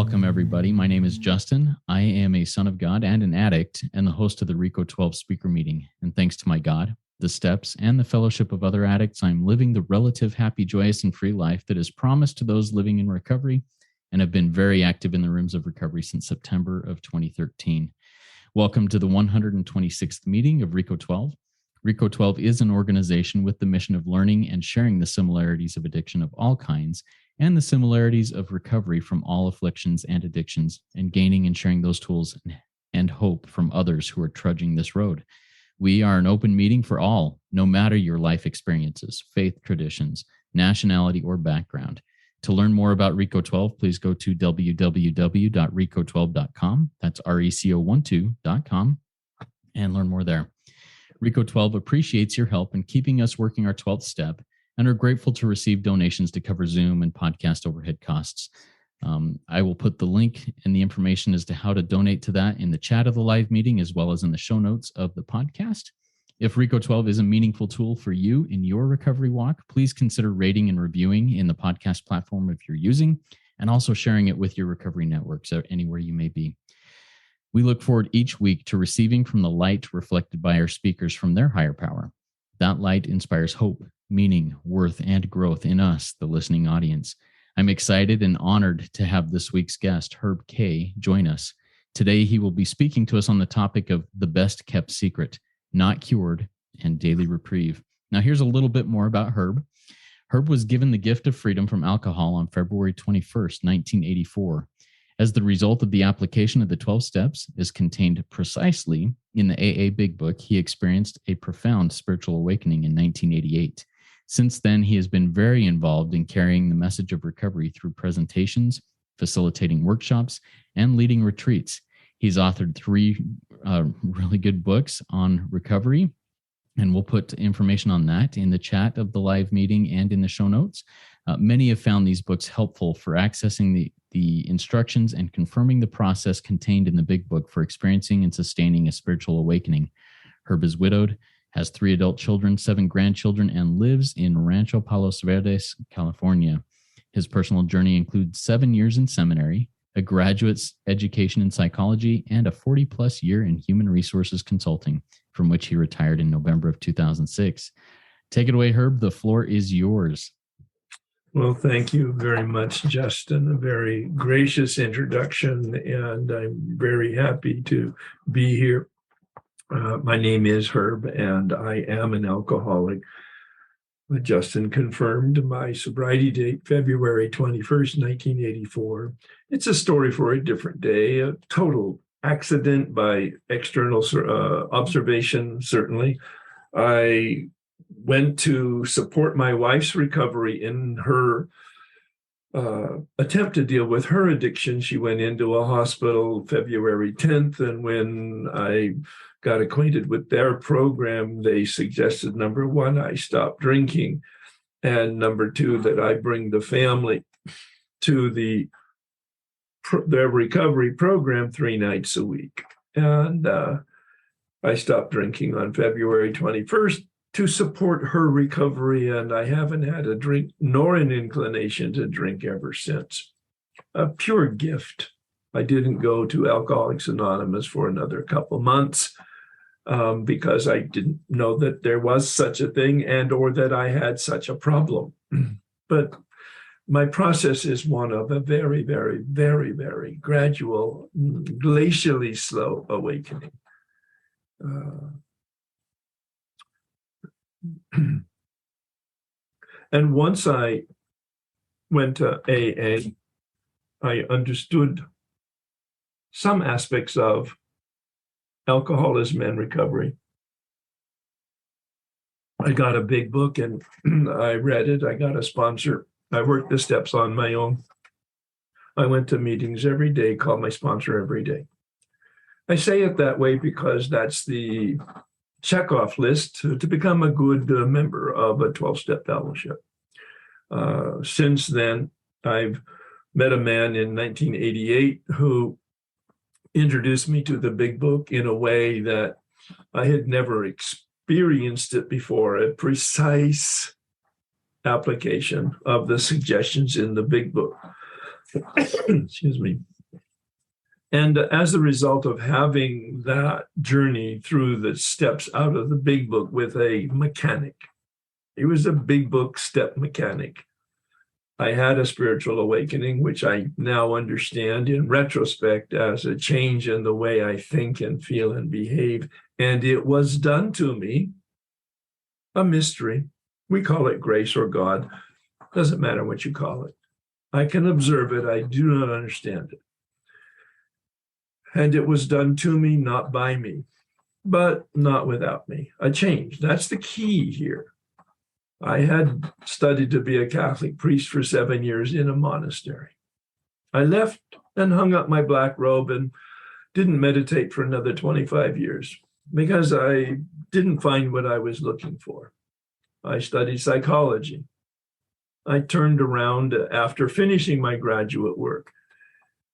Welcome, everybody. My name is Justin. I am a son of God and an addict and the host of the RECO 12 speaker meeting. And thanks to my God, the steps, and the fellowship of other addicts, I'm living the relative happy, joyous, and free life that is promised to those living in recovery and have been very active in the rooms of recovery since September of 2013. Welcome to the 126th meeting of RECO 12. RECO 12 is an organization with the mission of learning and sharing the similarities of addiction of all kinds and the similarities of recovery from all afflictions and addictions, and gaining and sharing those tools and hope from others who are trudging this road. We are an open meeting for all, no matter your life experiences, faith traditions, nationality, or background. To learn more about RECO 12, please go to www.reco12.com. That's RECO12.com, and learn more there. RECO 12 appreciates your help in keeping us working our 12th step and are grateful to receive donations to cover Zoom and podcast overhead costs. I will put the link and the information as to how to donate to that in the chat of the live meeting, as well as in the show notes of the podcast. If RECO 12 is a meaningful tool for you in your recovery walk, please consider rating and reviewing in the podcast platform if you're using, and also sharing it with your recovery networks or anywhere you may be. We look forward each week to receiving from the light reflected by our speakers from their higher power. That light inspires hope, meaning, worth, and growth in us, the listening audience. I'm excited and honored to have this week's guest, Herb K., join us. Today, he will be speaking to us on the topic of the best kept secret, not cured, and daily reprieve. Now, here's a little bit more about Herb. Herb was given the gift of freedom from alcohol on February 21st, 1984. As the result of the application of the 12 steps is contained precisely in the AA Big Book, he experienced a profound spiritual awakening in 1988. Since then, he has been very involved in carrying the message of recovery through presentations, facilitating workshops, and leading retreats. He's authored 3 really good books on recovery, and we'll put information on that in the chat of the live meeting and in the show notes. Many have found these books helpful for accessing the instructions and confirming the process contained in the Big Book for experiencing and sustaining a spiritual awakening. Herb is widowed, has 3 adult children, 7 grandchildren, and lives in Rancho, Palos, Verdes, California. His personal journey includes 7 years in seminary, a graduate's education in psychology, and a 40-plus year in human resources consulting, from which he retired in November of 2006. Take it away, Herb. The floor is yours. Well, thank you very much, Justin. A very gracious introduction, and I'm very happy to be here. My name is Herb, and I am an alcoholic. Justin confirmed my sobriety date, February 21st, 1984. It's a story for a different day, a total accident by external observation, certainly. I went to support my wife's recovery in her attempt to deal with her addiction. She went into a hospital February 10th, and when I got acquainted with their program, they suggested, number 1, I stop drinking, and number 2, that I bring the family to their recovery program 3 nights a week. And I stopped drinking on February 21st to support her recovery, and I haven't had a drink nor an inclination to drink ever since. A pure gift. I didn't go to Alcoholics Anonymous for another couple months because I didn't know that there was such a thing and or that I had such a problem. But my process is one of a very, very, very, very gradual, glacially slow awakening. And once I went to AA, I understood some aspects of alcoholism and recovery. I got a big book and I read it. I got a sponsor. I worked the steps on my own. I went to meetings every day, called my sponsor every day. I say it that way because that's the checkoff list to become a good member of a 12-step fellowship. Since then, I've met a man in 1988 who introduced me to the Big Book in a way that I had never experienced it before, a precise application of the suggestions in the Big Book. Excuse me. And as a result of having that journey through the steps out of the big book with a mechanic, he was a big book step mechanic. I had a spiritual awakening, which I now understand in retrospect as a change in the way I think and feel and behave. And it was done to me, a mystery. We call it grace or God. Doesn't matter what you call it. I can observe it. I do not understand it. And it was done to me, not by me, but not without me. A change. That's the key here. I had studied to be a Catholic priest for 7 years in a monastery. I left and hung up my black robe and didn't meditate for another 25 years because I didn't find what I was looking for. I studied psychology. I turned around after finishing my graduate work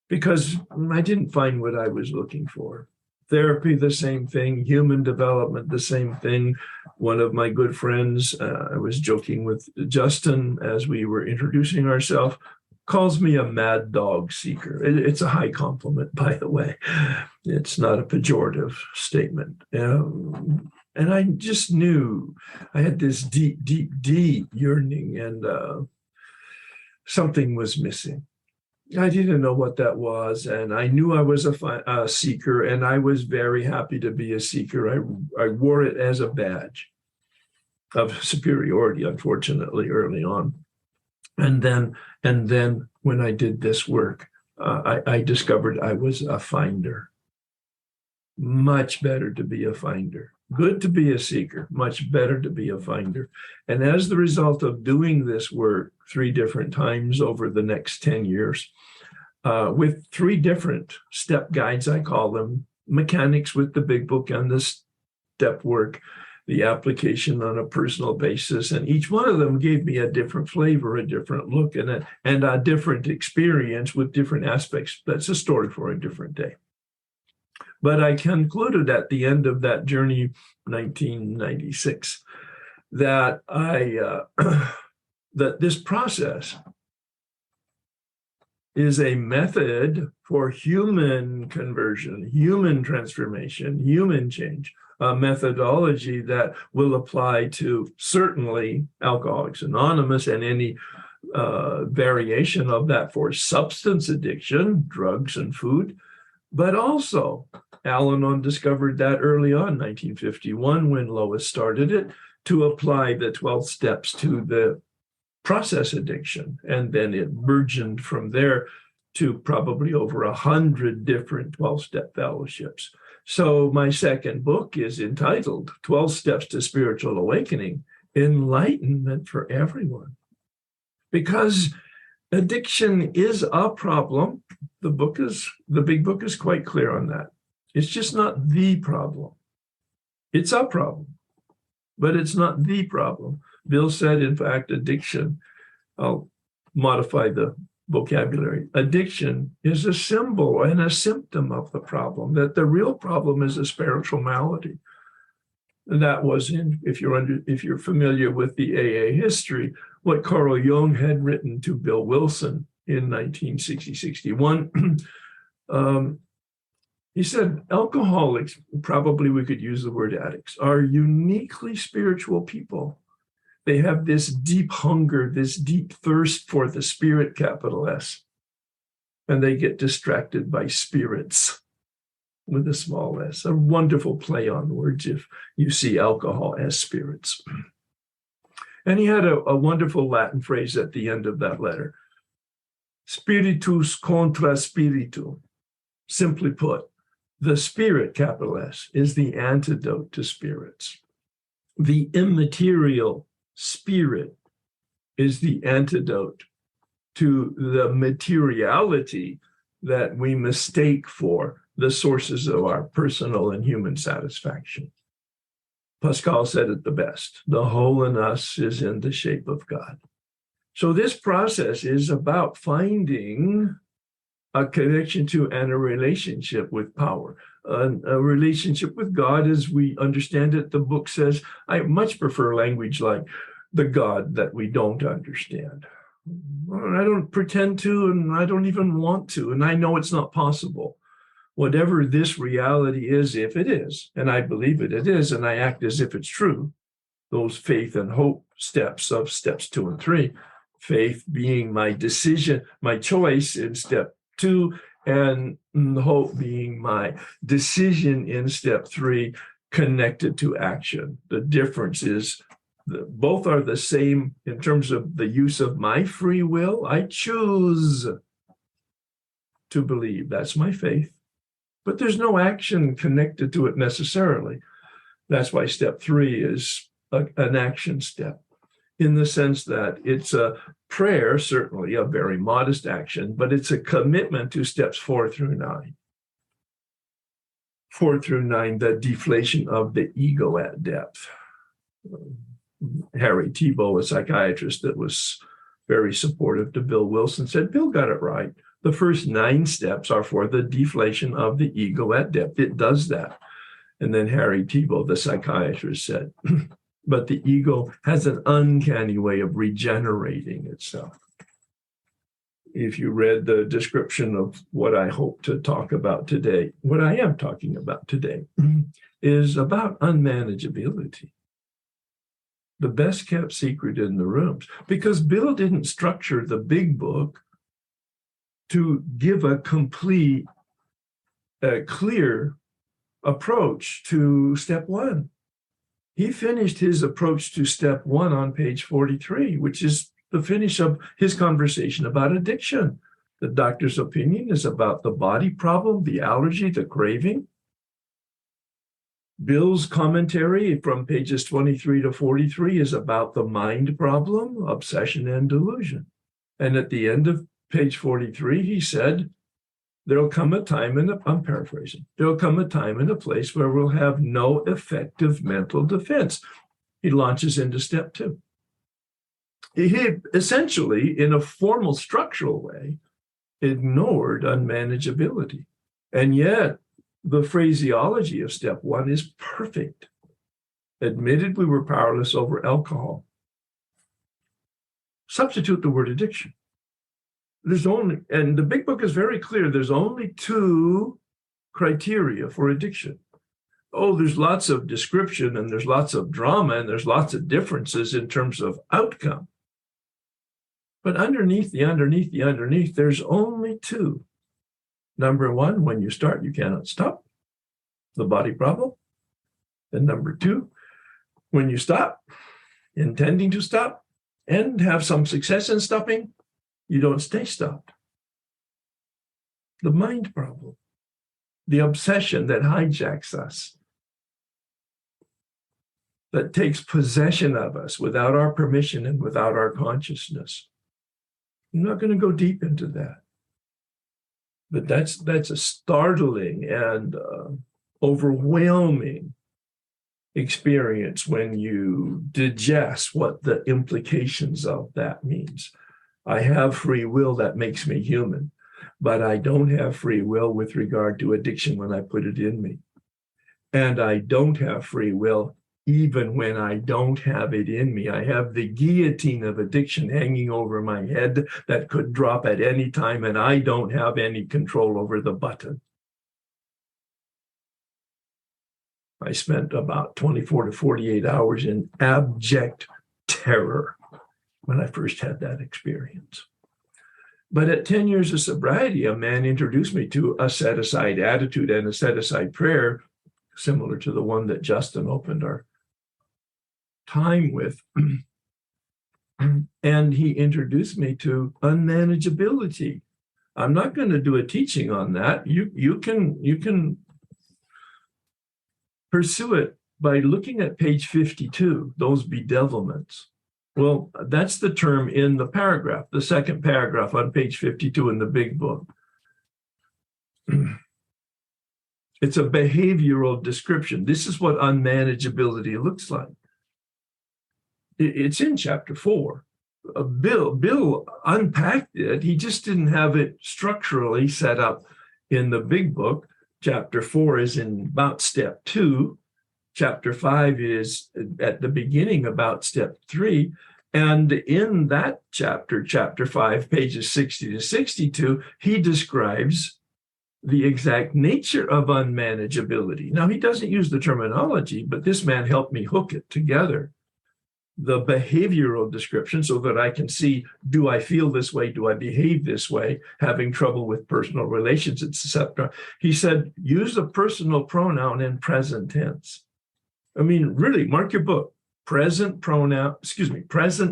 because I didn't find what I was looking for. Therapy, the same thing. Human development, the same thing. One of my good friends, I was joking with Justin as we were introducing ourselves, calls me a mad dog seeker. It's a high compliment, by the way. It's not a pejorative statement. And I just knew I had this deep, deep, deep yearning, and something was missing. I didn't know what that was, and I knew I was a seeker, and I was very happy to be a seeker. I wore it as a badge of superiority, unfortunately, early on. And then when I did this work, I discovered I was a finder. Much better to be a finder. Good to be a seeker, much better to be a finder. And as the result of doing this work 3 different times over the next 10 years, with 3 different step guides, I call them, mechanics with the big book and the step work, the application on a personal basis. And each one of them gave me a different flavor, a different look, and a different experience with different aspects. That's a story for a different day. But I concluded at the end of that journey, 1996, that that this process is a method for human conversion, human transformation, human change, a methodology that will apply to certainly Alcoholics Anonymous and any variation of that for substance addiction, drugs and food, but also Al-Anon discovered that early on, 1951, when Lois started it, to apply the 12 steps to the process addiction. And then it burgeoned from there to probably over 100 different 12-step fellowships. So my second book is entitled 12 Steps to Spiritual Awakening, Enlightenment for Everyone. Because addiction is a problem. The big book is quite clear on that. It's just not the problem. It's a problem, but it's not the problem. Bill said, in fact, addiction, I'll modify the vocabulary. Addiction is a symbol and a symptom of the problem, that the real problem is a spiritual malady. And that was if you're familiar with the AA history, what Carl Jung had written to Bill Wilson in 1960-61. He said, alcoholics, probably we could use the word addicts, are uniquely spiritual people. They have this deep hunger, this deep thirst for the spirit, capital S, and they get distracted by spirits with a small s. A wonderful play on words if you see alcohol as spirits. And he had a wonderful Latin phrase at the end of that letter. Spiritus contra spiritu. Simply put, the spirit, capital S, is the antidote to spirits. The immaterial spirit is the antidote to the materiality that we mistake for the sources of our personal and human satisfaction. Pascal said it the best. The whole in us is in the shape of God. So this process is about finding a connection to and a relationship with power, a relationship with God as we understand it. The book says, I much prefer language like the God that we don't understand. I don't pretend to, and I don't even want to, and I know it's not possible. whatever this reality is, if it is, and I believe it is, and I act as if it's true, those faith and hope steps of steps 2 and 3, faith being my decision, my choice in step 2, and hope being my decision in step 3, connected to action. The difference is both are the same in terms of the use of my free will. I choose to believe. That's my faith. But there's no action connected to it necessarily. That's why step 3 is an action step, in the sense that it's a prayer, certainly a very modest action, but it's a commitment to steps 4 through 9. 4 through 9, the deflation of the ego at depth. Harry Tiebout, a psychiatrist that was very supportive to Bill Wilson, said, Bill got it right. The first 9 steps are for the deflation of the ego at depth. It does that. And then Harry Tiebout, the psychiatrist, said, but the ego has an uncanny way of regenerating itself. If you read the description of what I hope to talk about today, what I am talking about today is about unmanageability. The best kept secret in the rooms, because Bill didn't structure the big book to give a complete, clear approach to step 1. He finished his approach to step 1 on page 43, which is the finish of his conversation about addiction. The doctor's opinion is about the body problem, the allergy, the craving. Bill's commentary from pages 23 to 43 is about the mind problem, obsession, and delusion. And at the end of page 43, he said, there'll come a time I'm paraphrasing, there'll come a time and a place where we'll have no effective mental defense. He launches into step 2. He essentially, in a formal structural way, ignored unmanageability. And yet, the phraseology of step 1 is perfect. Admitted we were powerless over alcohol. Substitute the word addiction. And the big book is very clear, there's only 2 criteria for addiction. Oh, there's lots of description and there's lots of drama and there's lots of differences in terms of outcome. But underneath, there's only 2. Number 1, when you start, you cannot stop. The body problem. And number 2, when you stop, intending to stop, and have some success in stopping, you don't stay stopped. The mind problem. The obsession that hijacks us. That takes possession of us without our permission and without our consciousness. I'm not going to go deep into that. But that's a startling and overwhelming experience when you digest what the implications of that means. I have free will that makes me human, but I don't have free will with regard to addiction when I put it in me. And I don't have free will even when I don't have it in me. I have the guillotine of addiction hanging over my head that could drop at any time, and I don't have any control over the button. I spent about 24 to 48 hours in abject terror when I first had that experience. But at 10 years of sobriety, a man introduced me to a set-aside attitude and a set-aside prayer, similar to the one that Justin opened our time with. And he introduced me to unmanageability. I'm not going to do a teaching on that. You can pursue it by looking at page 52, those bedevilments. Well, that's the term in the paragraph, the second paragraph on page 52 in the big book. It's a behavioral description. This is what unmanageability looks like. It's in chapter 4. Bill unpacked it. He just didn't have it structurally set up in the big book. Chapter 4 is in about step 2. Chapter 5 is at the beginning about step 3. And in that chapter 5, pages 60 to 62, he describes the exact nature of unmanageability. Now, he doesn't use the terminology, but this man helped me hook it together. The behavioral description so that I can see, do I feel this way? Do I behave this way? Having trouble with personal relations, etc. He said, use the personal pronoun in present tense. I mean, really, mark your book. Present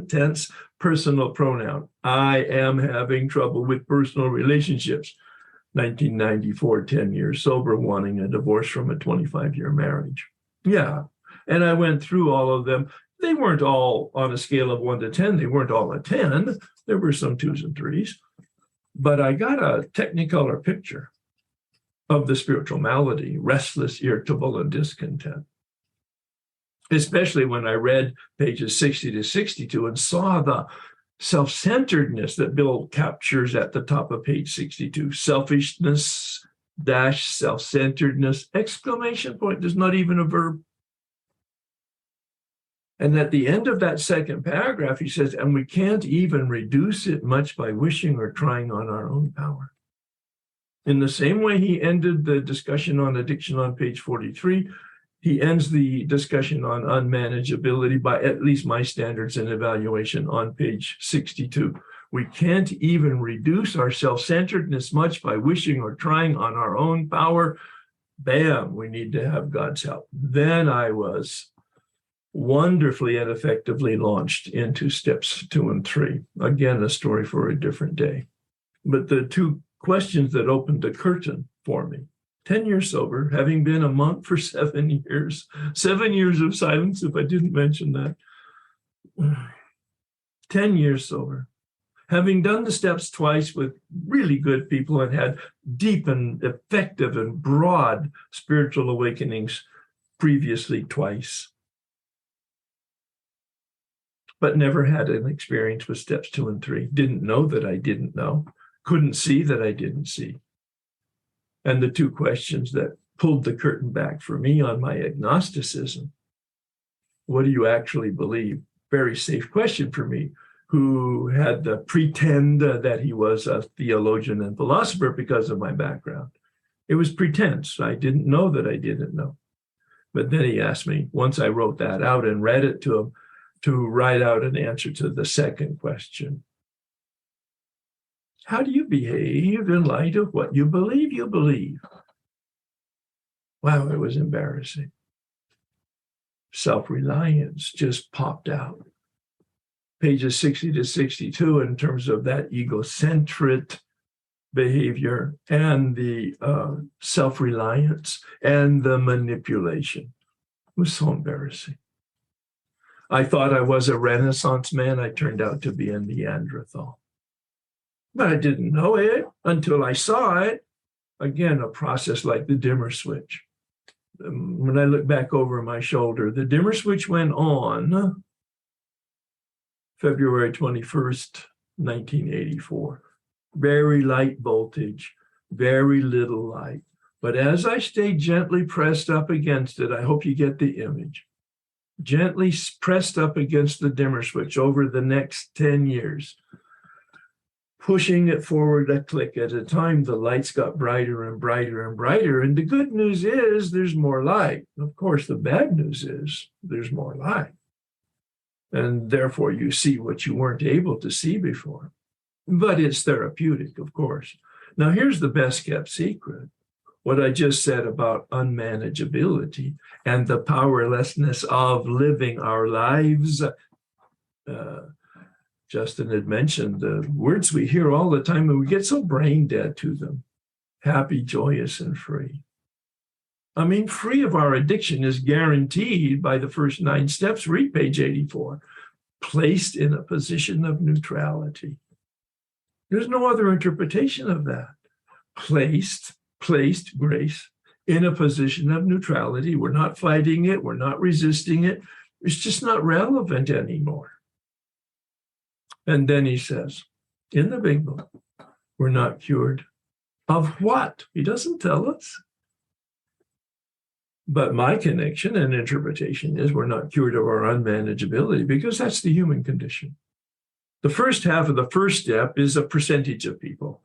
tense, personal pronoun. I am having trouble with personal relationships. 1994, 10 years sober, wanting a divorce from a 25-year marriage. Yeah. And I went through all of them. They weren't all on a scale of 1 to 10. They weren't all a 10. There were some 2s and 3s. But I got a technicolor picture of the spiritual malady, restless, irritable, and discontent. Especially when I read pages 60 to 62 and saw the self-centeredness that Bill captures at the top of page 62. Selfishness dash self-centeredness, exclamation point. There's not even a verb. And at the end of that second paragraph, he says, and we can't even reduce it much by wishing or trying on our own power. In the same way he ended the discussion on addiction on page 43, he ends the discussion on unmanageability by at least my standards and evaluation on page 62. We can't even reduce our self-centeredness much by wishing or trying on our own power. Bam, we need to have God's help. Then I was wonderfully and effectively launched into steps 2 and 3. Again, a story for a different day. But the 2 questions that opened the curtain for me: 10 years sober, having been a monk for 7 years, 7 years of silence, if I didn't mention that. 10 years sober, having done the steps twice with really good people and had deep and effective and broad spiritual awakenings previously twice, but never had an experience with steps 2 and 3. Didn't know that I didn't know, couldn't see that I didn't see. And the 2 questions that pulled the curtain back for me on my agnosticism: what do you actually believe? Very safe question for me, who had to pretend that he was a theologian and philosopher because of my background. It was pretense. I didn't know that I didn't know. But then he asked me, once I wrote that out and read it to him, to write out an answer to the second question. How do you behave in light of what you believe you believe? Wow, it was embarrassing. Self-reliance just popped out. Pages 60 to 62 in terms of that egocentric behavior and the self-reliance and the manipulation. It was so embarrassing. I thought I was a Renaissance man. I turned out to be a Neanderthal. But I didn't know it until I saw it. Again, a process like the dimmer switch. When I look back over my shoulder, the dimmer switch went on February 21st, 1984. Very light voltage, very little light. But as I stayed gently pressed up against it, I hope you get the image, gently pressed up against the dimmer switch over the next 10 years, pushing it forward a click at a time, the lights got brighter and brighter and brighter. And the good news is there's more light. Of course, the bad news is there's more light. And therefore, you see what you weren't able to see before. But it's therapeutic, of course. Now, here's the best kept secret. What I just said about unmanageability and the powerlessness of living our lives. Justin had mentioned the words we hear all the time, and we get so brain dead to them. Happy, joyous, and free. I mean, free of our addiction is guaranteed by the first 9 steps. Read page 84. Placed in a position of neutrality. There's no other interpretation of that. Placed, grace, in a position of neutrality. We're not fighting it. We're not resisting it. It's just not relevant anymore. And then he says, in the big book, we're not cured of what? He doesn't tell us. But my connection and interpretation is we're not cured of our unmanageability because that's the human condition. The first half of the first step is a percentage of people,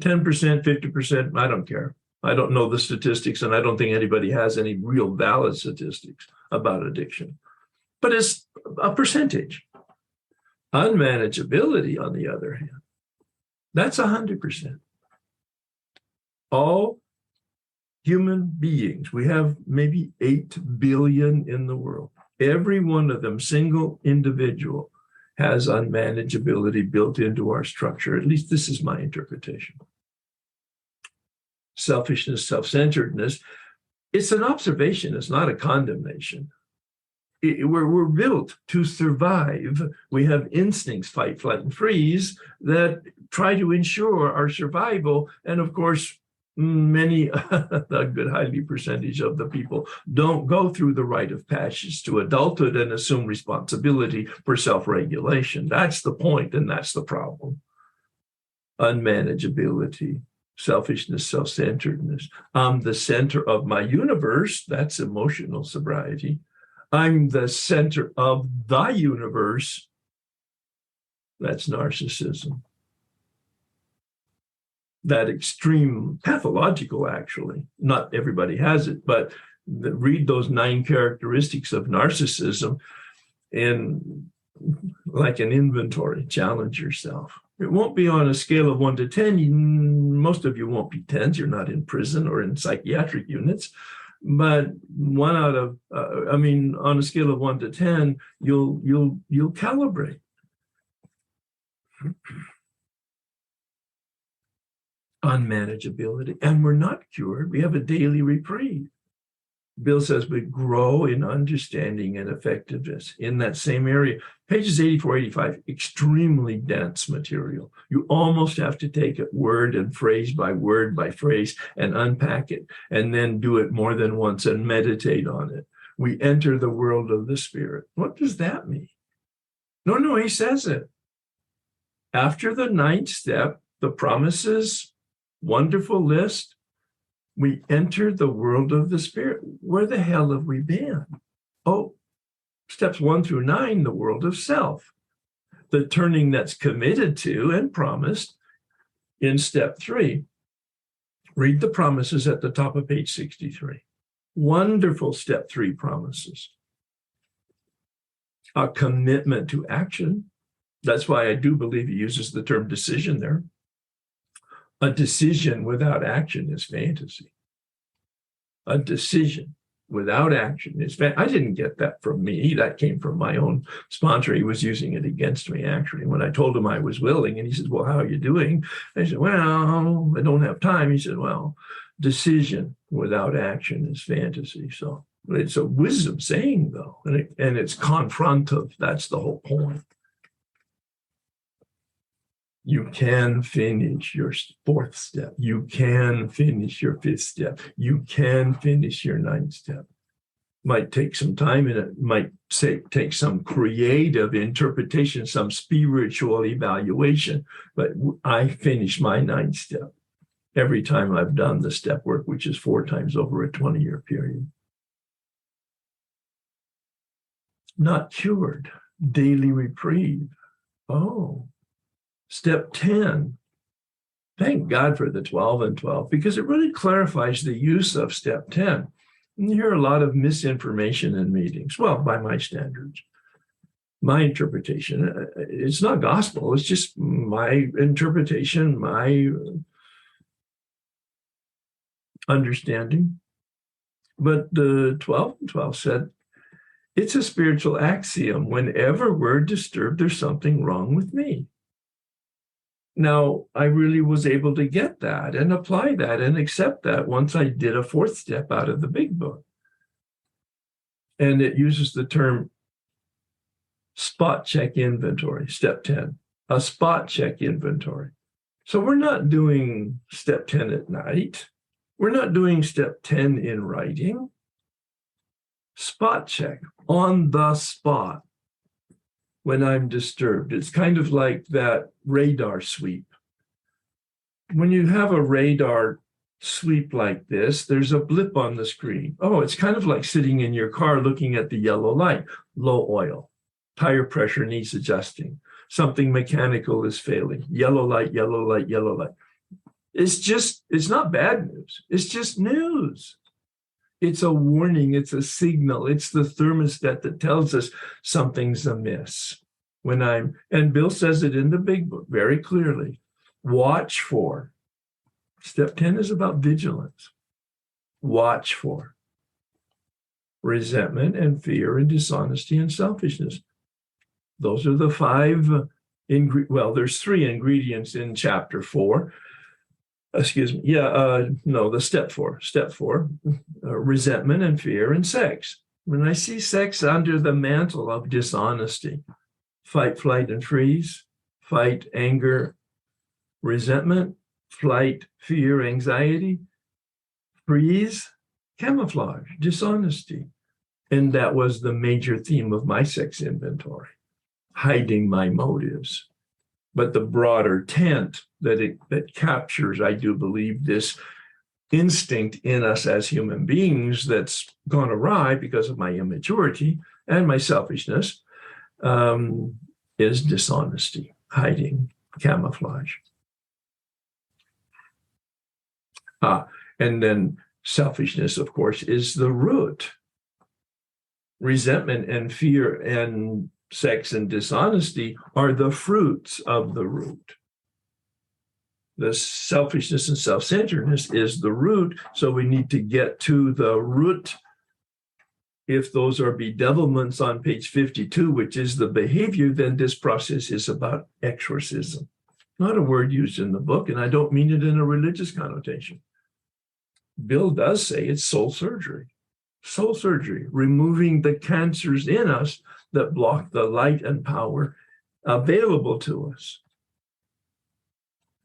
10%, 50%, I don't care. I don't know the statistics, and I don't think anybody has any real valid statistics about addiction, but it's a percentage. Unmanageability, on the other hand, that's 100%. All human beings, we have maybe 8 billion in the world. Every one of them, single individual, has unmanageability built into our structure. At least this is my interpretation. Selfishness, self-centeredness, it's an observation, it's not a condemnation. We're built to survive. We have instincts, fight, flight, and freeze, that try to ensure our survival. And of course, many, a good highly percentage of the people don't go through the rite of passage to adulthood and assume responsibility for self-regulation. That's the point, and that's the problem. Unmanageability, selfishness, self-centeredness. I'm the center of my universe. That's emotional sobriety. I'm the center of the universe. That's narcissism. That extreme pathological, actually. Not everybody has it, but read those 9 characteristics of narcissism in like an inventory. Challenge yourself. It won't be on a scale of 1 to 10. Most of you won't be 10s. You're not in prison or in psychiatric units. But 1 out of, on a scale of 1 to 10, you'll calibrate. Unmanageability, and we're not cured. We have a daily reprieve. Bill says we grow in understanding and effectiveness in that same area. Pages 84, 85, extremely dense material. You almost have to take it word and phrase by phrase and unpack it, and then do it more than once and meditate on it. We enter the world of the spirit. What does that mean? No, he says it. After the 9th step, the promises, wonderful list, we entered the world of the spirit. Where the hell have we been? Oh, steps 1 through 9, the world of self. The turning that's committed to and promised in step 3. Read the promises at the top of page 63. Wonderful step 3 promises. A commitment to action. That's why I do believe he uses the term decision there. A decision without action is fantasy. A decision without action is I didn't get that from me. That came from my own sponsor. He was using it against me, actually. When I told him I was willing, and he said, well, how are you doing? I said, well, I don't have time. He said, well, decision without action is fantasy. So it's a wisdom saying, though, and it's confrontive. That's the whole point. You can finish your 4th step. You can finish your 5th step. You can finish your 9th step. Might take some time, and it might take some creative interpretation, some spiritual evaluation, but I finish my 9th step every time I've done the step work, which is 4 times over a 20-year period. Not cured. Daily reprieve. Oh. Step 10, thank God for the 12 and 12, because it really clarifies the use of step 10. And you hear a lot of misinformation in meetings. Well, by my standards, my interpretation, it's not gospel. It's just my interpretation, my understanding. But the 12 and 12 said, it's a spiritual axiom. Whenever we're disturbed, there's something wrong with me. Now, I really was able to get that and apply that and accept that once I did a 4th step out of the big book. And it uses the term spot check inventory, step 10, a spot check inventory. So we're not doing step 10 at night. We're not doing step 10 in writing. Spot check on the spot. When I'm disturbed. It's kind of like that radar sweep. When you have a radar sweep like this, there's a blip on the screen. Oh, it's kind of like sitting in your car looking at the yellow light. Low oil. Tire pressure needs adjusting. Something mechanical is failing. Yellow light, yellow light, yellow light. It's not bad news. It's just news. It's a warning. It's a signal. It's the thermostat that tells us something's amiss. And Bill says it in the big book very clearly, watch for. Step 10 is about vigilance. Watch for resentment and fear and dishonesty and selfishness. Those are the five, there's three ingredients in chapter 4. The step four, resentment and fear and sex. When I see sex under the mantle of dishonesty, fight, flight, and freeze, fight, anger, resentment, flight, fear, anxiety, freeze, camouflage, dishonesty. And that was the major theme of my sex inventory, hiding my motives. But the broader tent that captures, I do believe, this instinct in us as human beings that's gone awry because of my immaturity and my selfishness, is dishonesty, hiding, camouflage. And then selfishness, of course, is the root. Resentment and fear and sex and dishonesty are the fruits of the root. The selfishness and self-centeredness is the root, so we need to get to the root. If those are bedevilments on page 52, which is the behavior, then this process is about exorcism. Not a word used in the book, and I don't mean it in a religious connotation. Bill does say it's soul surgery. Soul surgery, removing the cancers in us that block the light and power available to us.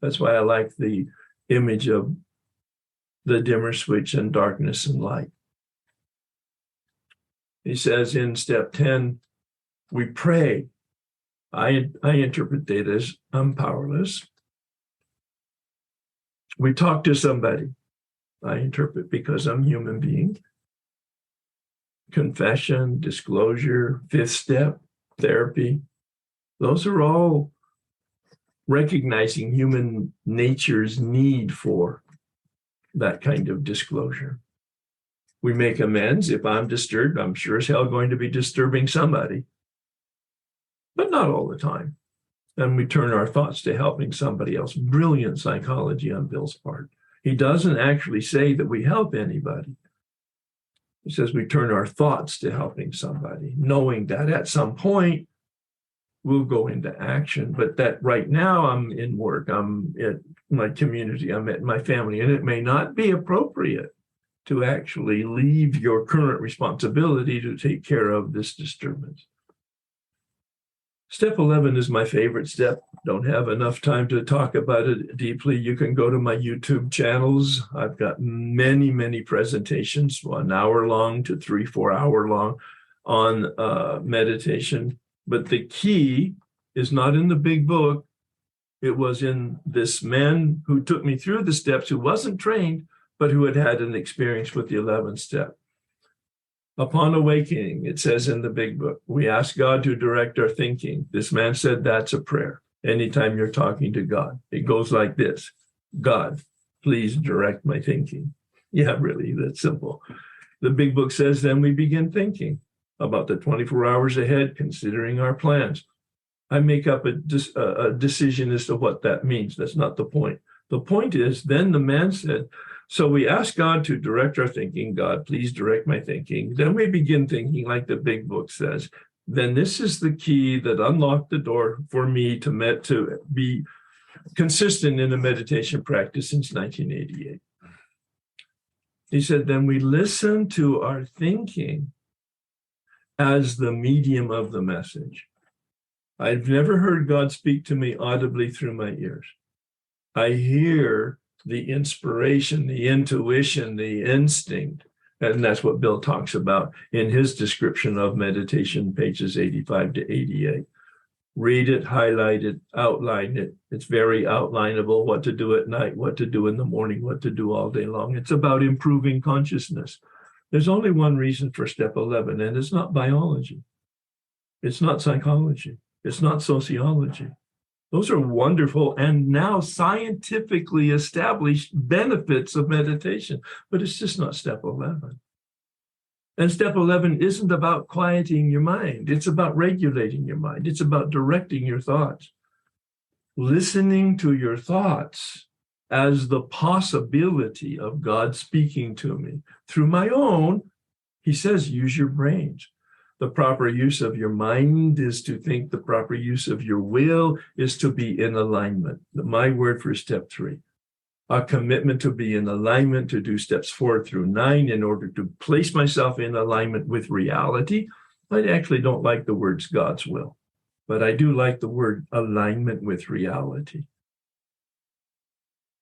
That's why I like the image of the dimmer switch and darkness and light. He says in step 10, we pray. I interpret that as I'm powerless. We talk to somebody. I interpret because I'm a human being. Confession, disclosure, fifth step, therapy. Those are all recognizing human nature's need for that kind of disclosure. We make amends. If I'm disturbed, I'm sure as hell going to be disturbing somebody, but not all the time. And we turn our thoughts to helping somebody else. Brilliant psychology on Bill's part. He doesn't actually say that we help anybody. He says we turn our thoughts to helping somebody, knowing that at some point we'll go into action. But that right now I'm in work, I'm at my community, I'm at my family, and it may not be appropriate to actually leave your current responsibility to take care of this disturbance. Step 11 is my favorite step. Don't have enough time to talk about it deeply. You can go to my YouTube channels. I've got many, many presentations, 1 hour long to 3-4 hour long on meditation. But the key is not in the big book. It was in this man who took me through the steps, who wasn't trained, but who had had an experience with the 11th step. Upon awakening, it says in the big book, we ask God to direct our thinking. This man said that's a prayer. Anytime you're talking to God, it goes like this: God, please direct my thinking. Yeah, really, that's simple. The big book says then we begin thinking about the 24 hours ahead, considering our plans. I make up a decision as to what that means. That's not the point. The point is, then the man said, so we ask God to direct our thinking. God, please direct my thinking. Then we begin thinking like the big book says. Then this is the key that unlocked the door for me to be consistent in the meditation practice since 1988. He said, then we listen to our thinking as the medium of the message. I've never heard God speak to me audibly through my ears. I hear the inspiration, the intuition, the instinct. And that's what Bill talks about in his description of meditation, pages 85 to 88. Read it, highlight it, outline it. It's very outlineable, what to do at night, what to do in the morning, what to do all day long. It's about improving consciousness. There's only one reason for step 11, and it's not biology. It's not psychology. It's not sociology. Those are wonderful and now scientifically established benefits of meditation, but it's just not step 11. And step 11 isn't about quieting your mind. It's about regulating your mind. It's about directing your thoughts. Listening to your thoughts as the possibility of God speaking to me through my own. He says, use your brains. The proper use of your mind is to think. The proper use of your will is to be in alignment. My word for step 3. A commitment to be in alignment, to do steps 4 through 9 in order to place myself in alignment with reality. I actually don't like the words God's will, but I do like the word alignment with reality.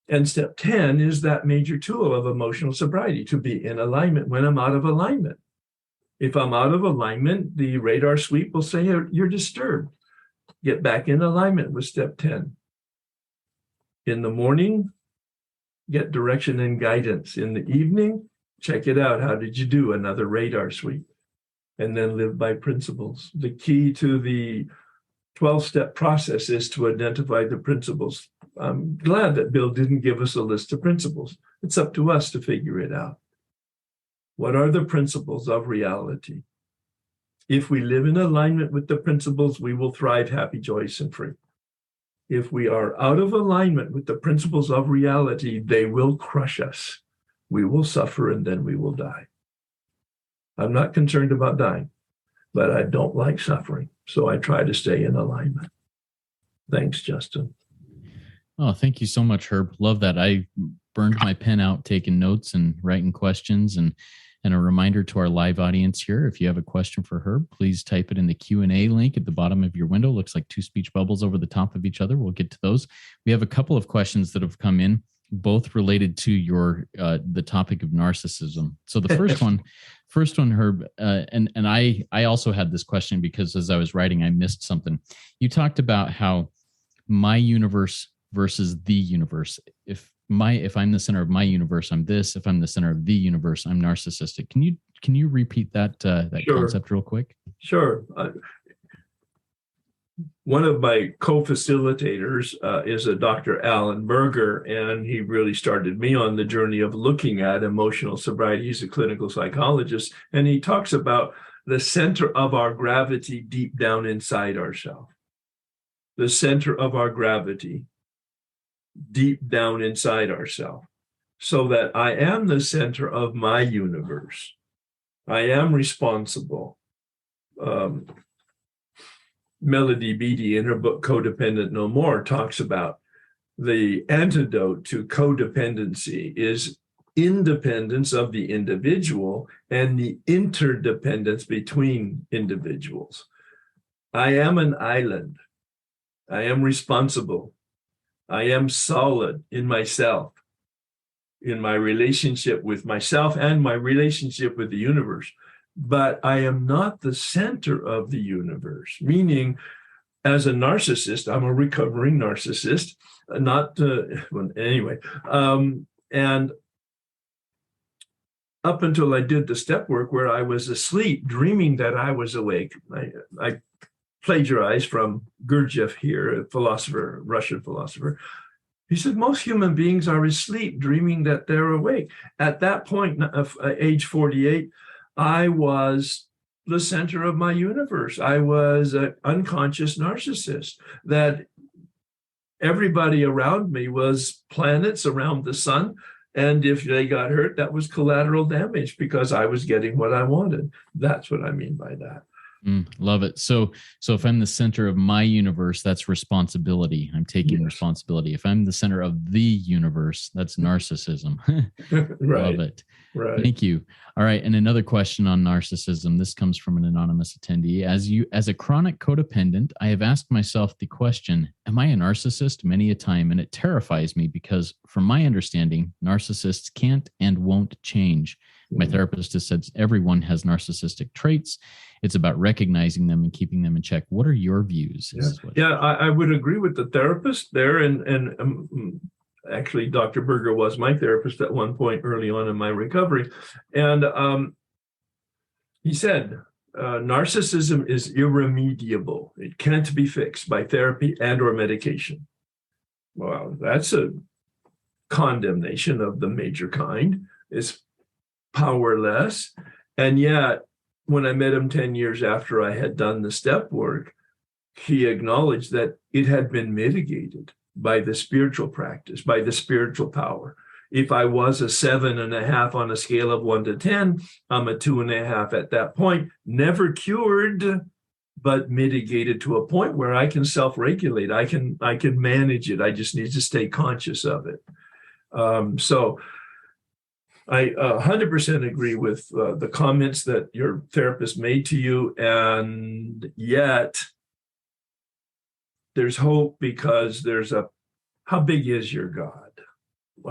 And step 10 is that major tool of emotional sobriety, to be in alignment when I'm out of alignment. If I'm out of alignment, the radar sweep will say, you're disturbed. Get back in alignment with step 10. In the morning, get direction and guidance. In the evening, check it out. How did you do? Another radar sweep. And then live by principles. The key to the 12-step process is to identify the principles. I'm glad that Bill didn't give us a list of principles. It's up to us to figure it out. What are the principles of reality? If we live in alignment with the principles, we will thrive happy, joyous, and free. If we are out of alignment with the principles of reality, they will crush us. We will suffer and then we will die. I'm not concerned about dying, but I don't like suffering. So I try to stay in alignment. Thanks, Justin. Oh, thank you so much, Herb. Love that. I burned my pen out, taking notes and writing questions. And a reminder to our live audience here, if you have a question for Herb, please type it in the Q&A link at the bottom of your window. Looks like 2 speech bubbles over the top of each other. We'll get to those. We have a couple of questions that have come in, both related to your the topic of narcissism. So the first one, Herb, and I also had this question because as I was writing, I missed something. You talked about how my universe versus the universe. If I'm the center of my universe, I'm this. If I'm the center of the universe, I'm narcissistic. Can you repeat that Sure. concept real quick? Sure. One of my co-facilitators is a Dr. Alan Berger, and he really started me on the journey of looking at emotional sobriety. He's a clinical psychologist, and he talks about the center of our gravity deep down inside ourselves. The center of our gravity deep down inside ourselves, so that I am the center of my universe. I am responsible. Melody Beattie, in her book Codependent No More, talks about the antidote to codependency is independence of the individual and the interdependence between individuals. I am an island. I am responsible. I am solid in myself, in my relationship with myself and my relationship with the universe. But I am not the center of the universe, meaning as a narcissist, I'm a recovering narcissist, anyway. And up until I did the step work where I was asleep, dreaming that I was awake, I plagiarized from Gurdjieff here, a philosopher, Russian philosopher. He said, most human beings are asleep, dreaming that they're awake. At that point, age 48, I was the center of my universe. I was an unconscious narcissist, that everybody around me was planets around the sun. And if they got hurt, that was collateral damage because I was getting what I wanted. That's what I mean by that. Love it. So if I'm the center of my universe, that's responsibility. I'm taking responsibility. If I'm the center of the universe, that's narcissism. Right. Love it. Right. Thank you. All right. And another question on narcissism. This comes from an anonymous attendee. As a chronic codependent, I have asked myself the question, am I a narcissist? Many a time. And it terrifies me because from my understanding, narcissists can't and won't change. My therapist has said everyone has narcissistic traits. It's about recognizing them and keeping them in check. What are your views? I would agree with the therapist there. And actually, Dr. Berger was my therapist at one point early on in my recovery. And he said, narcissism is irremediable. It can't be fixed by therapy and or medication. Well, that's a condemnation of the major kind. It's powerless. And yet, when I met him 10 years after I had done the step work, he acknowledged that it had been mitigated by the spiritual practice, by the spiritual power. If I was a 7.5 on a scale of 1 to 10, I'm a 2.5 at that point, never cured, but mitigated to a point where I can self-regulate. I can manage it. I just need to stay conscious of it. So I 100% agree with the comments that your therapist made to you, and yet there's hope, because there's how big is your God?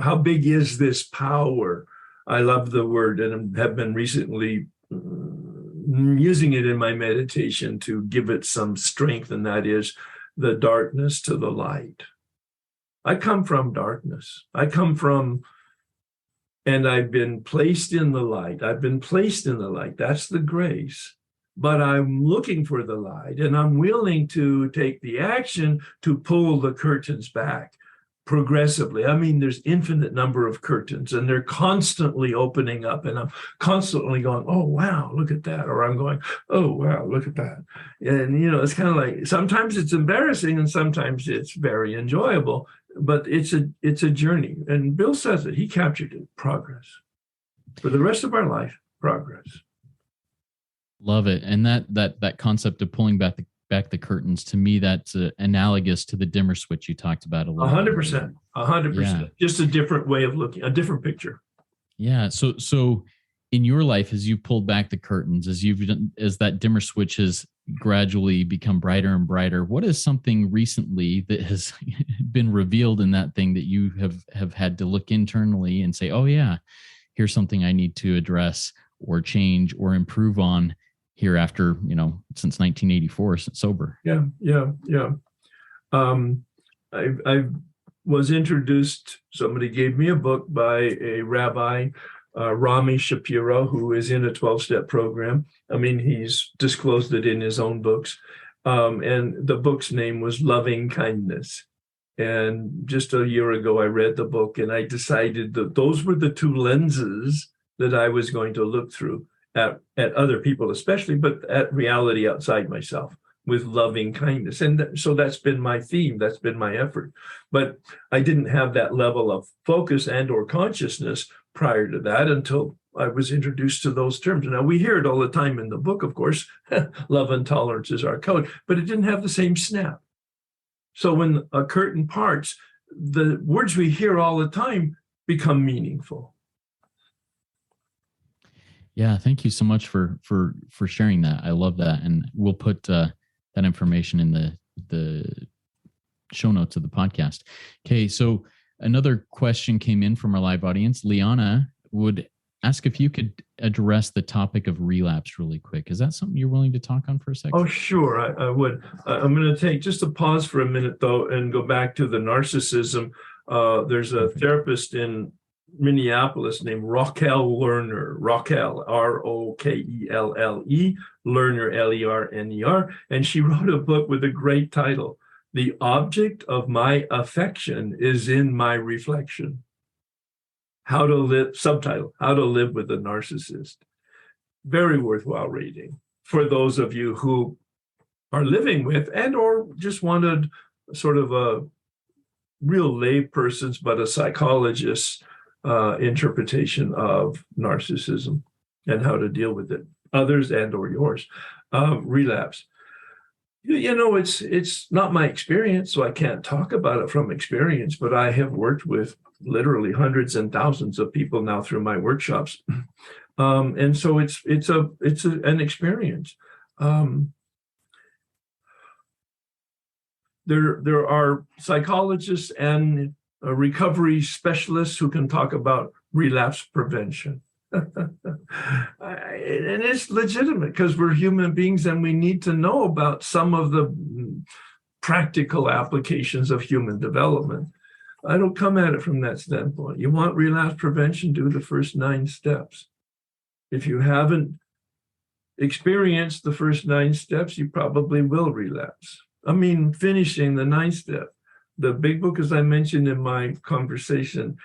How big is this power? I love the word and have been recently using it in my meditation to give it some strength, and that is the darkness to the light. I come from darkness. And I've been placed in the light. That's the grace. But I'm looking for the light, and I'm willing to take the action to pull the curtains back progressively. I mean, there's infinite number of curtains, and they're constantly opening up, and I'm constantly going, oh, wow, look at that. Or I'm going, oh, wow, look at that. And, it's kind of like, sometimes it's embarrassing and sometimes it's very enjoyable, but it's a journey. And Bill says it, he captured it, progress. For the rest of our life, progress. Love it. And that concept of pulling back the curtains, to me, that's analogous to the dimmer switch you talked about a little 100%. 100%. Yeah. Just a different way of looking, a different picture. Yeah. So in your life, as you pulled back the curtains, as that dimmer switch has gradually become brighter and brighter, what is something recently that has been revealed in that thing that you have had to look internally and say, oh yeah, here's something I need to address or change or improve on here after, since 1984, since sober? Yeah. I was introduced, somebody gave me a book by a rabbi, Rami Shapiro, who is in a 12-step program. I mean, he's disclosed it in his own books. And the book's name was Loving Kindness. And just a year ago, I read the book, and I decided that those were the two lenses that I was going to look through at other people especially, but at reality outside myself, with loving kindness. And so that's been my theme, that's been my effort. But I didn't have that level of focus and or consciousness prior to that until I was introduced to those terms. Now, we hear it all the time in the book, of course, love and tolerance is our code, but it didn't have the same snap. So when a curtain parts, the words we hear all the time become meaningful. Yeah, thank you so much for sharing that. I love that, and we'll put that information in the show notes of the podcast. Okay, so another question came in from our live audience. Liana would ask if you could address the topic of relapse really quick. Is that something you're willing to talk on for a second? Oh, sure, I would. I'm going to take just a pause for a minute, though, and go back to the narcissism. There's a therapist in Minneapolis named Raquel Lerner, Raquel, Rokelle, Lerner, Lerner, and she wrote a book with a great title, The Object of My Affection is in My Reflection. How to live, subtitle, How to Live with a Narcissist. Very worthwhile reading for those of you who are living with and or just wanted sort of a real lay person's, but a psychologist's interpretation of narcissism and how to deal with it, others and or yours. Relapse. It's not my experience, so I can't talk about it from experience, but I have worked with literally hundreds and thousands of people now through my workshops. And so it's an experience. There are psychologists and recovery specialists who can talk about relapse prevention. And it's legitimate because we're human beings and we need to know about some of the practical applications of human development. I don't come at it from that standpoint. You want relapse prevention, do the first 9 steps. If you haven't experience the first 9 steps, you probably will relapse. I mean, finishing the 9th step. The big book, as I mentioned in my conversation,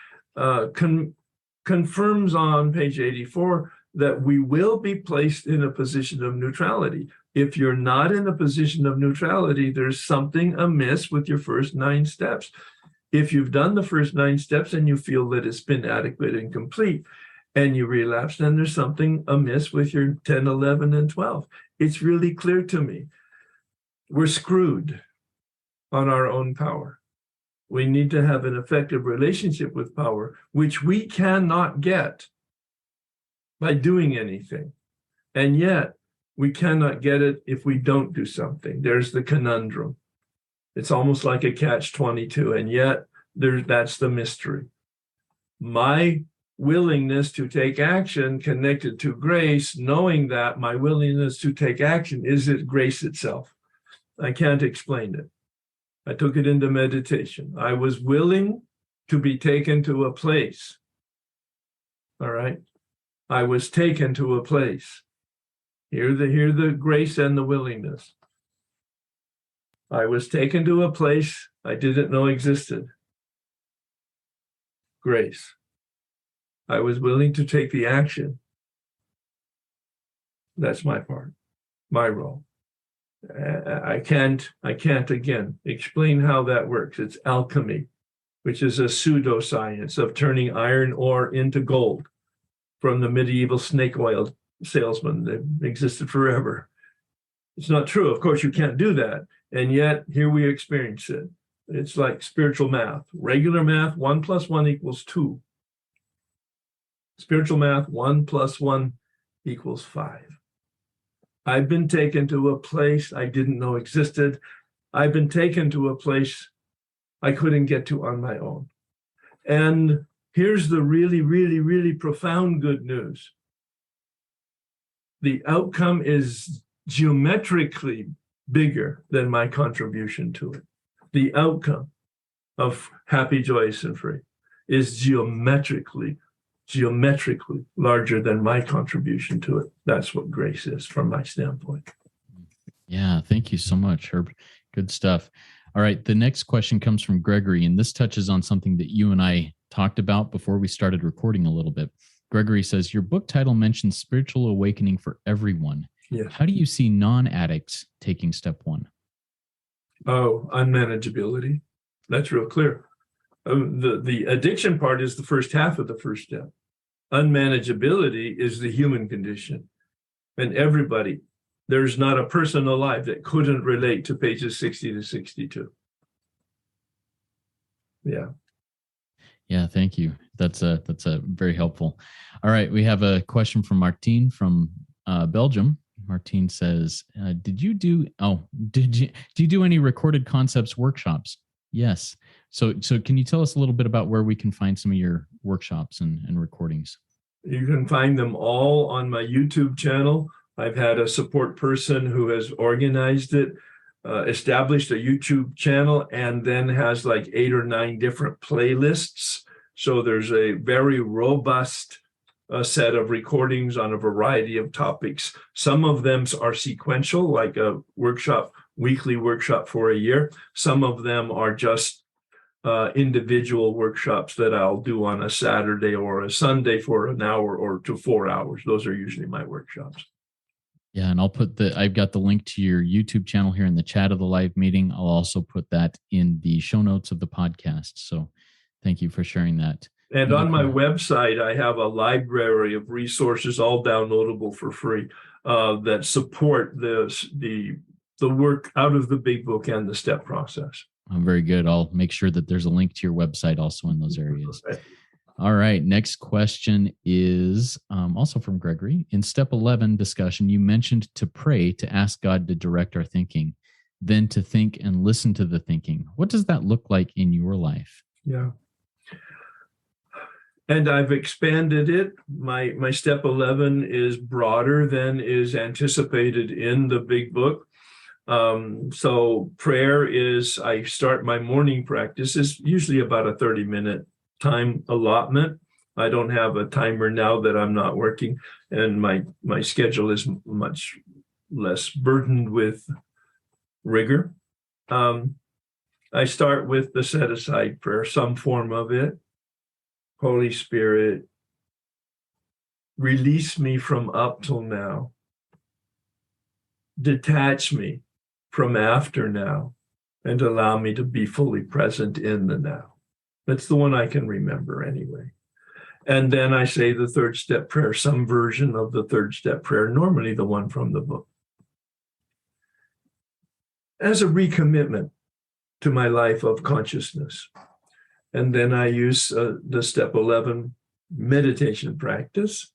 confirms on page 84 that we will be placed in a position of neutrality. If you're not in a position of neutrality, there's something amiss with your first 9 steps. If you've done the first 9 steps and you feel that it's been adequate and complete, and you relapse, then there's something amiss with your 10, 11, and 12. It's really clear to me. We're screwed on our own power. We need to have an effective relationship with power, which we cannot get by doing anything. And yet, we cannot get it if we don't do something. There's the conundrum. It's almost like a catch-22, and yet that's the mystery. My willingness to take action connected to grace, knowing that my willingness to take action is it grace itself. I can't explain it. I took it into meditation. I was willing to be taken to a place. All right. I was taken to a place. Hear the grace and the willingness. I was taken to a place I didn't know existed. Grace. I was willing to take the action. That's my part, my role. I can't again explain how that works. It's alchemy, which is a pseudoscience of turning iron ore into gold from the medieval snake oil salesman that existed forever. It's not true. Of course, you can't do that. And yet here we experience it. It's like spiritual math. Regular math, 1 + 1 = 2. Spiritual math, 1 + 1 = 5. I've been taken to a place I didn't know existed. I've been taken to a place I couldn't get to on my own. And here's the really, really, really profound good news. The outcome is geometrically bigger than my contribution to it. The outcome of happy, joyous, and free is geometrically larger than my contribution to it. That's what grace is from my standpoint. Yeah, thank you so much, Herb. Good stuff. All right, the next question comes from Gregory, and this touches on something that you and I talked about before we started recording a little bit. Gregory says, your book title mentions spiritual awakening for everyone. Yes. How do you see non-addicts taking step 1? Oh, unmanageability. That's real clear. The addiction part is the first half of the first step. Unmanageability is the human condition. And everybody, there's not a person alive that couldn't relate to pages 60 to 62. Yeah. Yeah, thank you. That's a very helpful. All right, we have a question from Martine from Belgium. Martine says, do you do any recorded concepts workshops? Yes. So can you tell us a little bit about where we can find some of your workshops and recordings? You can find them all on my YouTube channel. I've had a support person who has organized it, established a YouTube channel, and then has like 8 or 9 different playlists. So there's a very robust set of recordings on a variety of topics. Some of them are sequential, like a workshop, weekly workshop for a year. Some of them are just individual workshops that I'll do on a Saturday or a Sunday for an hour or to 4 hours. Those are usually my workshops. Yeah, and I've got the link to your YouTube channel here in the chat of the live meeting. I'll also put that in the show notes of the podcast. So thank you for sharing that. And on my website, I have a library of resources, all downloadable for free, that support the work out of the big book and the step process. Very good. I'll make sure that there's a link to your website also in those areas. Okay. All right. Next question is also from Gregory. In step 11 discussion, you mentioned to pray to ask God to direct our thinking, then to think and listen to the thinking. What does that look like in your life? Yeah. And I've expanded it. My step 11 is broader than is anticipated in the big book. So prayer is, I start my morning practice, is usually about a 30-minute time allotment. I don't have a timer now that I'm not working, and my schedule is much less burdened with rigor. I start with the set aside prayer, some form of it. Holy Spirit, release me from up till now. Detach me from after now and allow me to be fully present in the now. That's the one I can remember anyway. And then I say the third step prayer, some version of the third step prayer, normally the one from the book, as a recommitment to my life of consciousness. And then I use the step 11 meditation practice,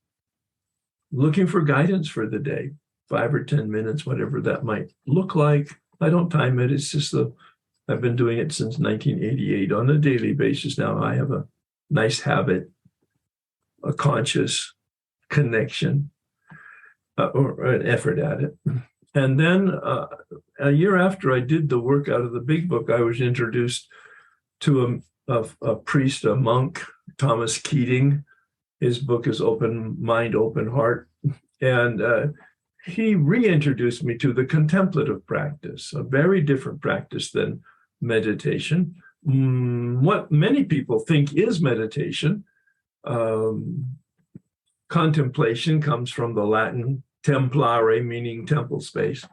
looking for guidance for the day, 5 or 10 minutes, whatever that might look like. I don't time it. It's just I've been doing it since 1988 on a daily basis. Now I have a nice habit, a conscious connection, or an effort at it. And then a year after I did the work out of the big book, I was introduced to a priest, a monk, Thomas Keating. His book is Open Mind, Open Heart. And he reintroduced me to the contemplative practice, a very different practice than meditation. What many people think is meditation. Contemplation comes from the Latin templare, meaning temple space.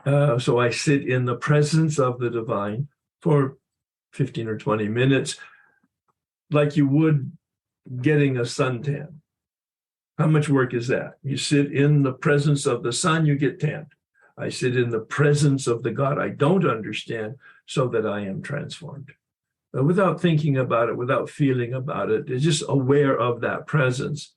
So I sit in the presence of the divine for 15 or 20 minutes, like you would getting a suntan. How much work is that? You sit in the presence of the sun, you get tanned. I sit in the presence of the God I don't understand so that I am transformed. Without thinking about it, without feeling about it, it's just aware of that presence.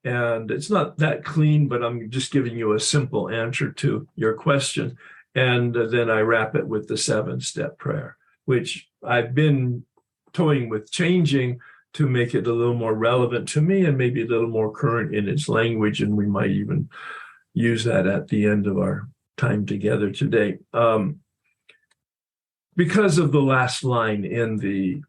And it's not that clean, but I'm just giving you a simple answer to your question. And then I wrap it with the 7-step prayer, which I've been toying with changing to make it a little more relevant to me and maybe a little more current in its language. And we might even use that at the end of our time together today. Because of the last line in the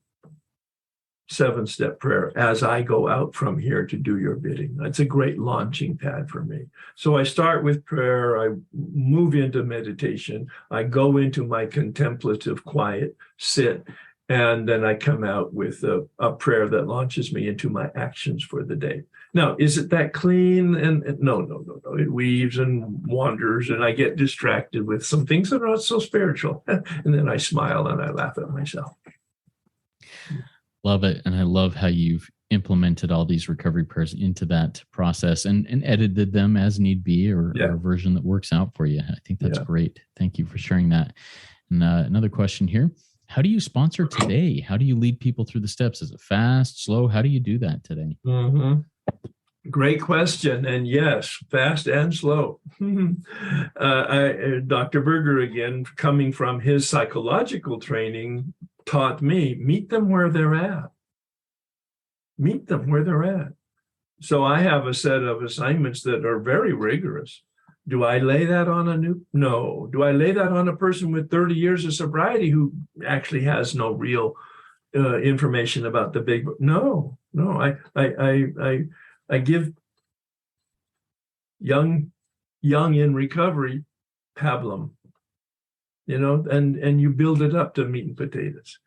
7-step prayer, as I go out from here to do your bidding. That's a great launching pad for me. So I start with prayer, I move into meditation, I go into my contemplative quiet, sit, and then I come out with a prayer that launches me into my actions for the day. Now, is it that clean? And no. It weaves and wanders, and I get distracted with some things that are not so spiritual. And then I smile and I laugh at myself. Love it. And I love how you've implemented all these recovery prayers into that process and edited them as need be, or a version that works out for you. I think that's great. Thank you for sharing that. And another question here. How do you sponsor today? How do you lead people through the steps? Is it fast, slow? How do you do that today? Mm-hmm. Great question. And yes, fast and slow. Dr. Berger, again, coming from his psychological training, taught me, meet them where they're at. Meet them where they're at. So I have a set of assignments that are very rigorous. Do I lay that on No. Do I lay that on a person with 30 years of sobriety who actually has no real information about the big book? No. I give young in recovery pablum, and you build it up to meat and potatoes.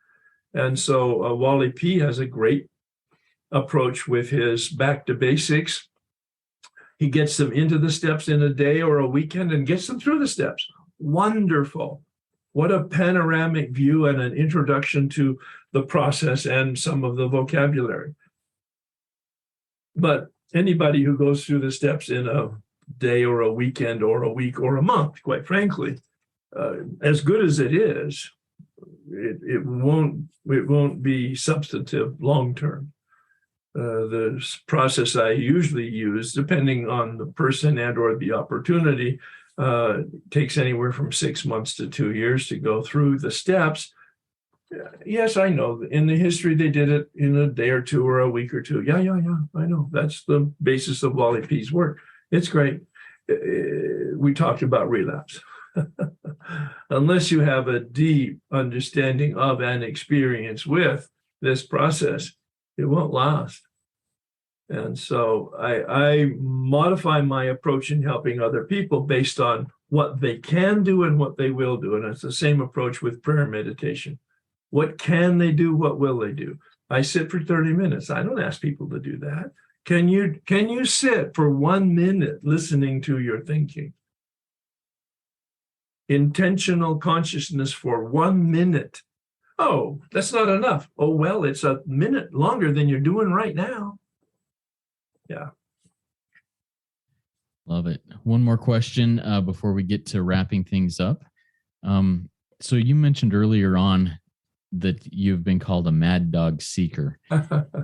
And so Wally P has a great approach with his back to basics. He gets them into the steps in a day or a weekend and gets them through the steps. Wonderful. What a panoramic view and an introduction to the process and some of the vocabulary. But anybody who goes through the steps in a day or a weekend or a week or a month, quite frankly, as good as it is, it won't be substantive long term. The process I usually use, depending on the person and or the opportunity, takes anywhere from 6 months to 2 years to go through the steps. Yes, I know. In the history, they did it in a day or two or a week or two. Yeah, I know. That's the basis of Wally P's work. It's great. We talked about relapse. Unless you have a deep understanding of and experience with this process, it won't last. And so I modify my approach in helping other people based on what they can do and what they will do. And it's the same approach with prayer and meditation. What can they do? What will they do? I sit for 30 minutes. I don't ask people to do that. Can you sit for 1 minute listening to your thinking? Intentional consciousness for 1 minute. Oh, that's not enough. Oh, well, it's a minute longer than you're doing right now. Yeah. Love it. One more question before we get to wrapping things up. So you mentioned earlier on that you've been called a mad dog seeker,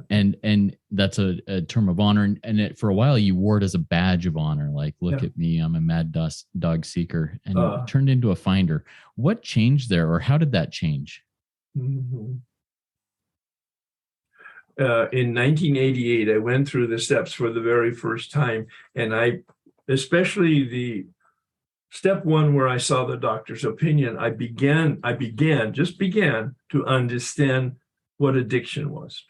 and that's a term of honor. And for a while, you wore it as a badge of honor. Like, look at me, I'm a mad dog seeker, and it turned into a finder. What changed there, or how did that change? Mm-hmm. In 1988, I went through the steps for the very first time, and especially the step 1 where I saw the doctor's opinion, I began to understand what addiction was.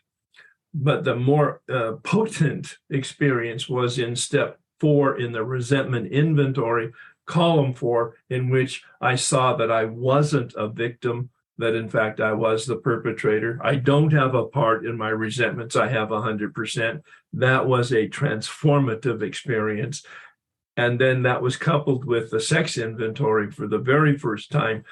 But the more potent experience was in step 4 in the resentment inventory, column 4, in which I saw that I wasn't a victim, that in fact I was the perpetrator. I don't have a part in my resentments. I have 100%. That was a transformative experience. And then that was coupled with the sex inventory for the very first time,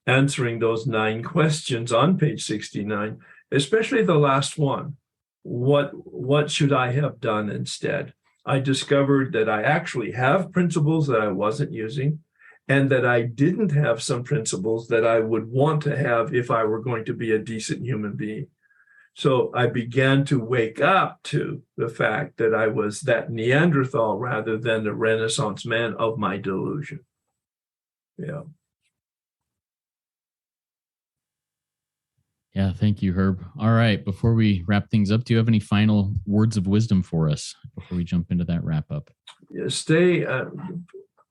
answering those 9 questions on page 69, especially the last one. What should I have done instead? I discovered that I actually have principles that I wasn't using, and that I didn't have some principles that I would want to have if I were going to be a decent human being. So I began to wake up to the fact that I was that Neanderthal rather than the Renaissance man of my delusion. Yeah. Yeah, thank you, Herb. All right, before we wrap things up, do you have any final words of wisdom for us before we jump into that wrap up? Yeah,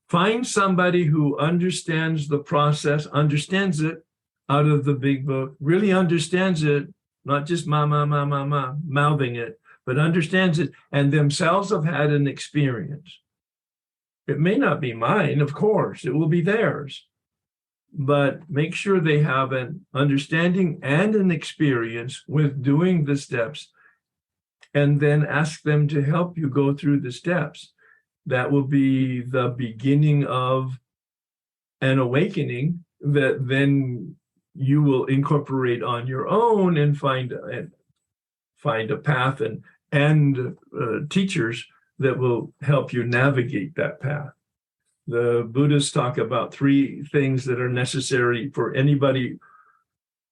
find somebody who understands the process, understands it out of the big book, really understands it, not just mouthing it, but understands it, and themselves have had an experience. It may not be mine, of course, it will be theirs. But make sure they have an understanding and an experience with doing the steps, and then ask them to help you go through the steps. That will be the beginning of an awakening that then you will incorporate on your own and find a path and teachers that will help you navigate that path. The Buddhists talk about 3 things that are necessary for anybody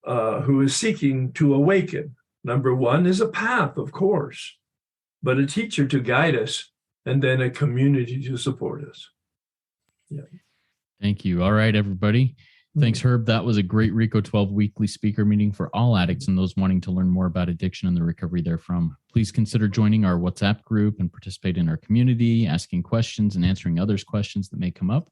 who is seeking to awaken. Number 1 is a path, of course, but a teacher to guide us, and then a community to support us. Yeah. Thank you. All right, everybody. Thanks, Herb. That was a great RICO 12 weekly speaker meeting for all addicts and those wanting to learn more about addiction and the recovery therefrom. Please consider joining our WhatsApp group and participate in our community, asking questions and answering others' questions that may come up.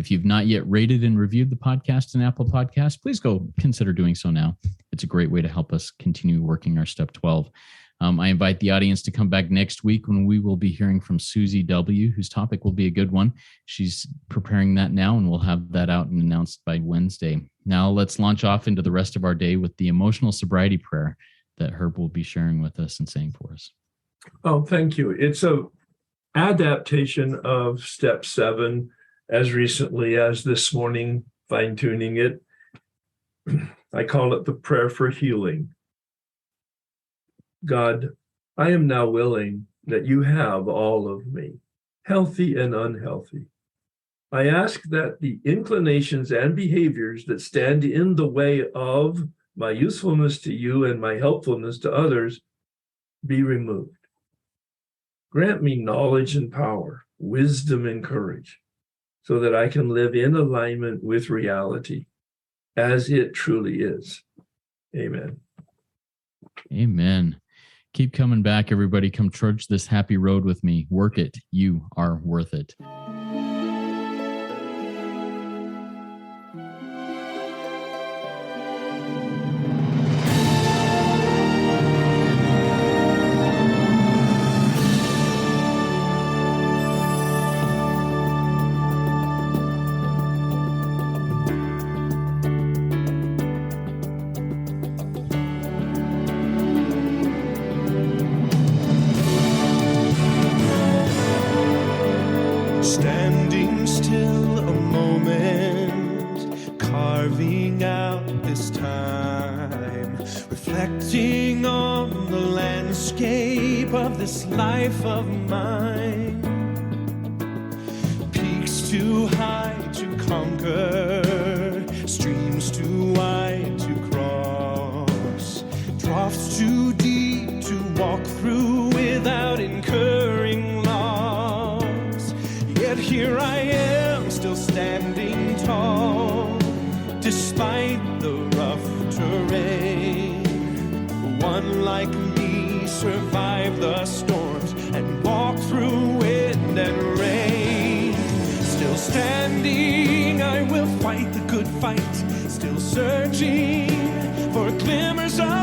If you've not yet rated and reviewed the podcast in Apple Podcasts, please go consider doing so now. It's a great way to help us continue working our Step 12. I invite the audience to come back next week when we will be hearing from Susie W., whose topic will be a good one. She's preparing that now, and we'll have that out and announced by Wednesday. Now let's launch off into the rest of our day with the emotional sobriety prayer that Herb will be sharing with us and saying for us. Oh, thank you. It's an adaptation of Step 7 as recently as this morning, fine-tuning it. I call it the prayer for healing. God, I am now willing that you have all of me, healthy and unhealthy. I ask that the inclinations and behaviors that stand in the way of my usefulness to you and my helpfulness to others be removed. Grant me knowledge and power, wisdom and courage, so that I can live in alignment with reality as it truly is. Amen. Amen. Keep coming back, everybody. Come trudge this happy road with me. Work it. You are worth it. reflecting on the landscape of this life of mine. Peaks too high to conquer, streams too wide to cross, troughs too deep to walk through without incurring loss. Yet here I am, still standing tall, despite the rough terrain. One like me survived the storms and walked through wind and rain. Still standing, I will fight the good fight, still searching for glimmers of